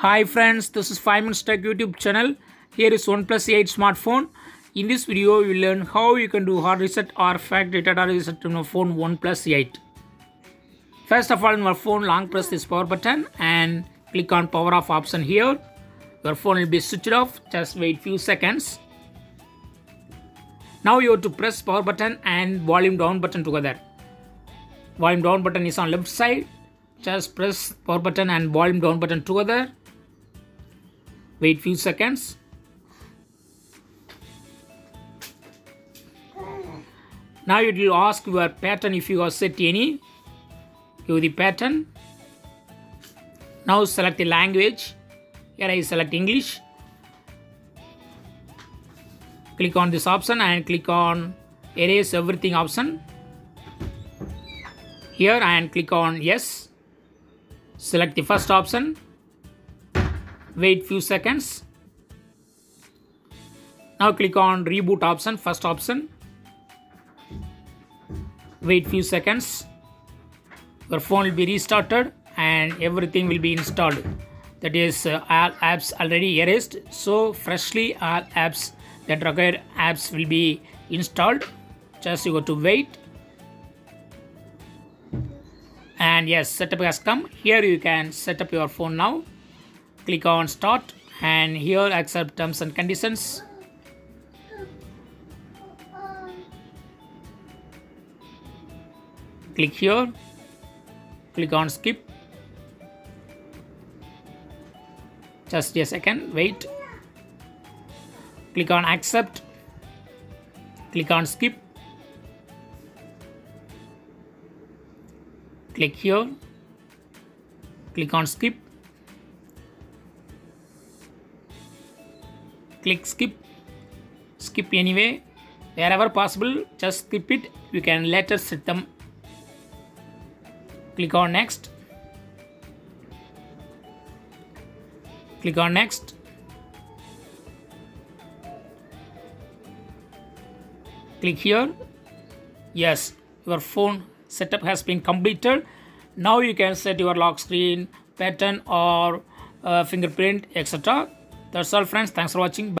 Hi friends, this is 5 Minutes Tech YouTube channel. Here is OnePlus 8 smartphone. In this video, you will learn how you can do hard reset or factory data reset on your phone OnePlus 8. First of all, in your phone, long press this power button and click on power off option here. Your phone will be switched off. Just wait few seconds. Now you have to press power button and volume down button together. Volume down button is on left side. Just press power button and volume down button together. Wait few seconds. Now it will ask your pattern if you have set any. Give the pattern. Now select the language. Here I select English. Click on this option and click on erase everything option. Here and click on yes. Select the first option. Wait few seconds. Now click on reboot option, first option. Wait few seconds. Your phone will be restarted and everything will be installed. That is all apps already erased. So freshly all apps that required apps will be installed. Just you go to wait. And yes, setup has come. Here you can set up your phone now. Click on start and here accept terms and conditions. Click here. Click on skip. Just a second, wait. Click on accept. Click on skip. Click here. Click on skip. Click skip. Skip anyway. Wherever possible, just skip it. You can later set them. Click on next. Click on next. Click here. Yes, your phone setup has been completed. Now you can set your lock screen, pattern or fingerprint, etc. That's all friends. Thanks for watching.